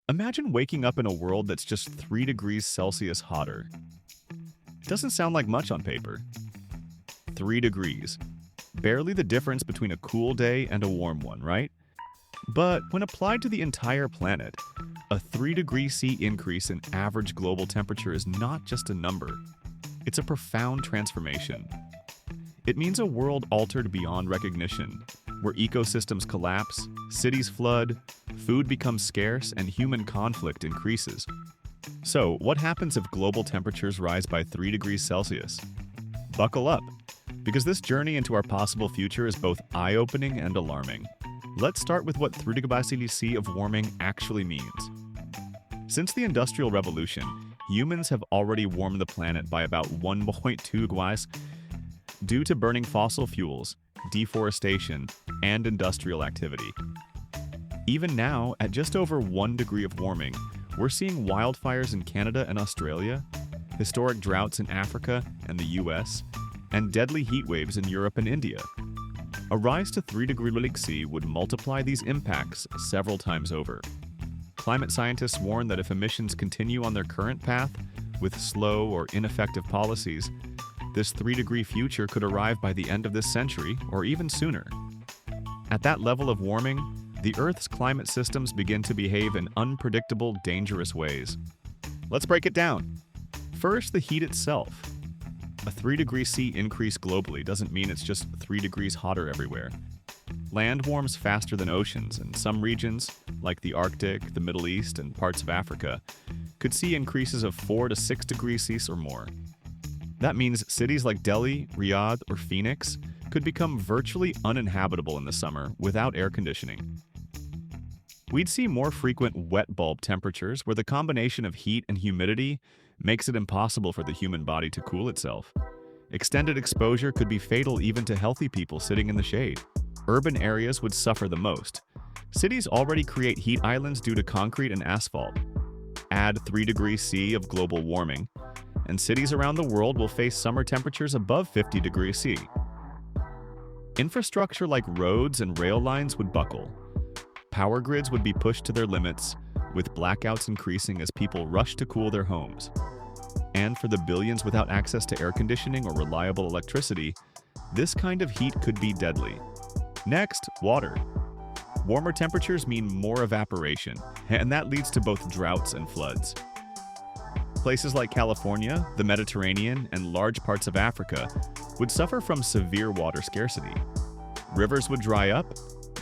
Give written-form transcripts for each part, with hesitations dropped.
Imagine waking up in a world that's just 3 degrees Celsius hotter. Doesn't sound like much on paper. 3 degrees. Barely the difference between a cool day and a warm one, right? But when applied to the entire planet, a 3 degree C increase in average global temperature is not just a number. It's a profound transformation. It means a world altered beyond recognition, where ecosystems collapse, cities flood, food becomes scarce, and human conflict increases. So, what happens if global temperatures rise by 3 degrees Celsius? Buckle up, because this journey into our possible future is both eye-opening and alarming. Let's start with what 3 degrees C of warming actually means. Since the Industrial Revolution, humans have already warmed the planet by about 1.2 degrees due to burning fossil fuels, deforestation, and industrial activity. Even now, at just over 1 degree of warming, we're seeing wildfires in Canada and Australia, historic droughts in Africa and the US, and deadly heat waves in Europe and India. A rise to 3 degrees C would multiply these impacts several times over. Climate scientists warn that if emissions continue on their current path, with slow or ineffective policies, this 3 degree future could arrive by the end of this century or even sooner. At that level of warming, the Earth's climate systems begin to behave in unpredictable, dangerous ways. Let's break it down. First, the heat itself. A 3 degrees C increase globally doesn't mean it's just 3 degrees hotter everywhere. Land warms faster than oceans, and some regions, like the Arctic, the Middle East, and parts of Africa, could see increases of 4 to 6 degrees C or more. That means cities like Delhi, Riyadh, or Phoenix could become virtually uninhabitable in the summer without air conditioning. We'd see more frequent wet bulb temperatures where the combination of heat and humidity makes it impossible for the human body to cool itself. Extended exposure could be fatal even to healthy people sitting in the shade. Urban areas would suffer the most. Cities already create heat islands due to concrete and asphalt. Add 3 degrees C of global warming, and cities around the world will face summer temperatures above 50 degrees C. Infrastructure like roads and rail lines would buckle. Power grids would be pushed to their limits, with blackouts increasing as people rush to cool their homes. And for the billions without access to air conditioning or reliable electricity, this kind of heat could be deadly. Next, water. Warmer temperatures mean more evaporation, and that leads to both droughts and floods. Places like California, the Mediterranean, and large parts of Africa would suffer from severe water scarcity. Rivers would dry up,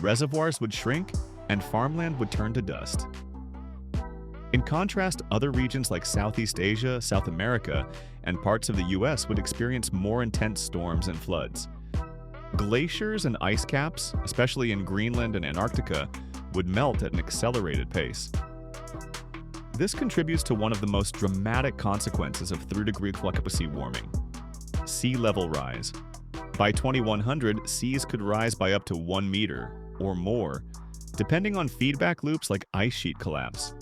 reservoirs would shrink, and farmland would turn to dust. In contrast, other regions like Southeast Asia, South America, and parts of the US would experience more intense storms and floods. Glaciers and ice caps, especially in Greenland and Antarctica, would melt at an accelerated pace. This contributes to one of the most dramatic consequences of 3 degrees C warming: sea level rise. By 2100, seas could rise by up to 1 meter or more, depending on feedback loops like ice sheet collapse.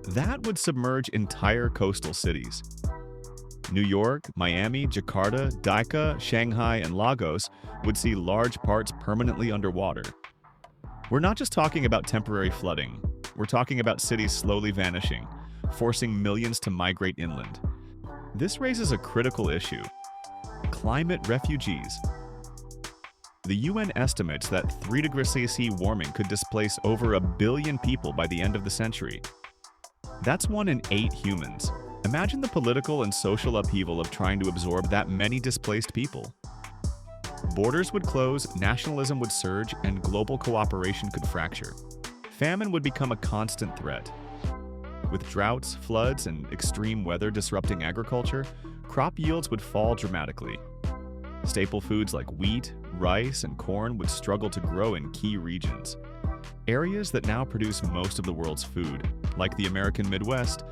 That would submerge entire coastal cities. New York, Miami, Jakarta, Dhaka, Shanghai, and Lagos would see large parts permanently underwater. We're not just talking about temporary flooding. We're talking about cities slowly vanishing, forcing millions to migrate inland. This raises a critical issue: climate refugees. The UN estimates that 3 degrees C warming could displace over 1 billion people by the end of the century. That's 1 in 8 humans. Imagine the political and social upheaval of trying to absorb that many displaced people. Borders would close, nationalism would surge, and global cooperation could fracture. Famine would become a constant threat. With droughts, floods, and extreme weather disrupting agriculture, crop yields would fall dramatically. Staple foods like wheat, rice, and corn would struggle to grow in key regions. Areas that now produce most of the world's food, like the American Midwest,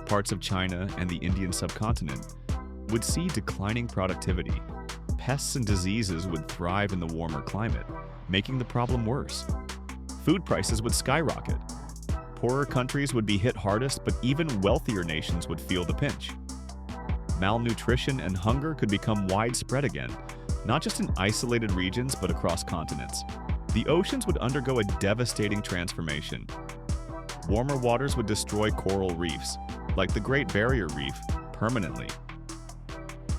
parts of China, and the Indian subcontinent, would see declining productivity. Pests and diseases would thrive in the warmer climate, making the problem worse. Food prices would skyrocket. Poorer countries would be hit hardest, but even wealthier nations would feel the pinch. Malnutrition and hunger could become widespread again, not just in isolated regions, but across continents. The oceans would undergo a devastating transformation. Warmer waters would destroy coral reefs, like the Great Barrier Reef, permanently.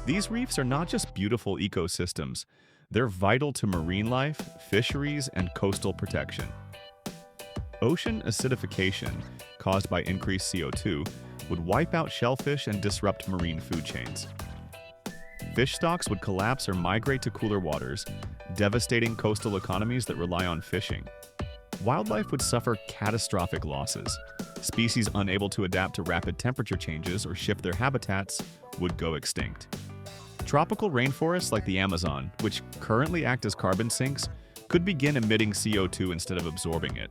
These reefs are not just beautiful ecosystems, they're vital to marine life, fisheries, and coastal protection. Ocean acidification, caused by increased CO2, would wipe out shellfish and disrupt marine food chains. Fish stocks would collapse or migrate to cooler waters, devastating coastal economies that rely on fishing. Wildlife would suffer catastrophic losses. Species unable to adapt to rapid temperature changes or shift their habitats would go extinct. Tropical rainforests like the Amazon, which currently act as carbon sinks, could begin emitting CO2 instead of absorbing it,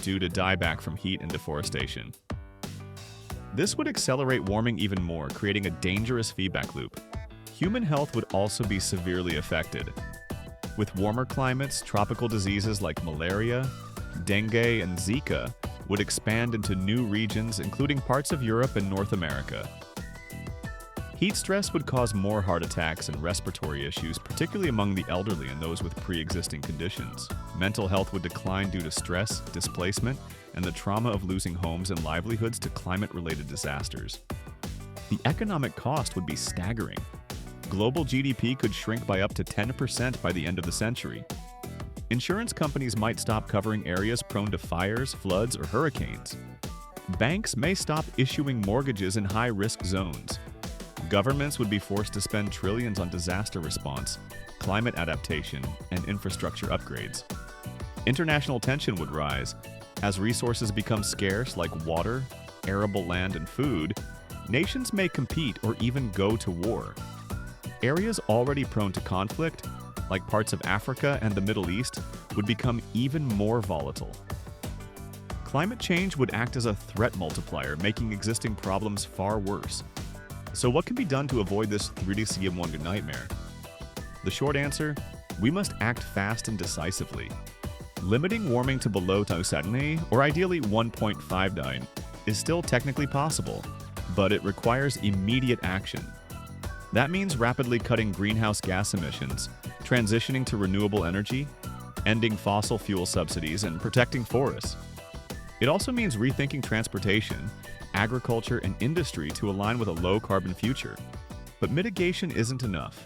due to dieback from heat and deforestation. This would accelerate warming even more, creating a dangerous feedback loop. Human health would also be severely affected. With warmer climates, tropical diseases like malaria, dengue, and Zika would expand into new regions, including parts of Europe and North America. Heat stress would cause more heart attacks and respiratory issues, particularly among the elderly and those with pre-existing conditions. Mental health would decline due to stress, displacement, and the trauma of losing homes and livelihoods to climate-related disasters. The economic cost would be staggering. Global GDP could shrink by up to 10% by the end of the century. Insurance companies might stop covering areas prone to fires, floods, or hurricanes. Banks may stop issuing mortgages in high-risk zones. Governments would be forced to spend trillions on disaster response, climate adaptation, and infrastructure upgrades. International tension would rise. As resources become scarce like water, arable land, and food, nations may compete or even go to war. Areas already prone to conflict, like parts of Africa and the Middle East, would become even more volatile. Climate change would act as a threat multiplier, making existing problems far worse. So what can be done to avoid this 3D nightmare? The short answer, we must act fast and decisively. Limiting warming to below 2°C, or ideally 1.5°C, is still technically possible, but it requires immediate action. That means rapidly cutting greenhouse gas emissions, transitioning to renewable energy, ending fossil fuel subsidies, and protecting forests. It also means rethinking transportation, agriculture, and industry to align with a low-carbon future. But mitigation isn't enough.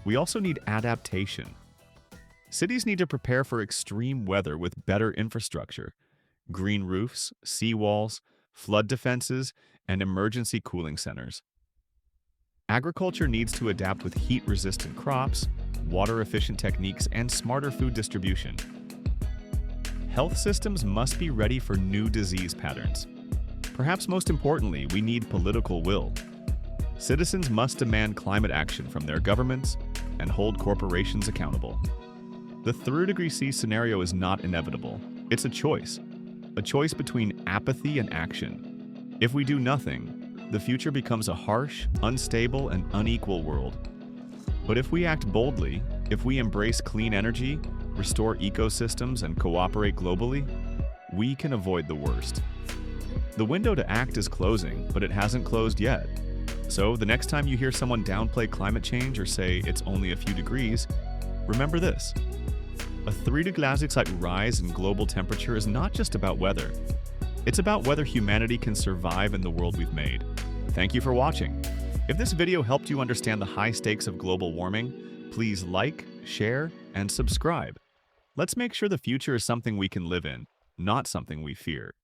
We also need adaptation. Cities need to prepare for extreme weather with better infrastructure, green roofs, seawalls, flood defenses, and emergency cooling centers. Agriculture needs to adapt with heat-resistant crops, water-efficient techniques, and smarter food distribution. Health systems must be ready for new disease patterns. Perhaps most importantly, we need political will. Citizens must demand climate action from their governments and hold corporations accountable. The 3°C scenario is not inevitable. It's a choice between apathy and action. If we do nothing, the future becomes a harsh, unstable, and unequal world. But if we act boldly, if we embrace clean energy, restore ecosystems, and cooperate globally, we can avoid the worst. The window to act is closing, but it hasn't closed yet. So the next time you hear someone downplay climate change or say it's only a few degrees, remember this. A 3°C rise in global temperature is not just about weather. It's about whether humanity can survive in the world we've made. Thank you for watching. If this video helped you understand the high stakes of global warming, please like, share, and subscribe. Let's make sure the future is something we can live in, not something we fear.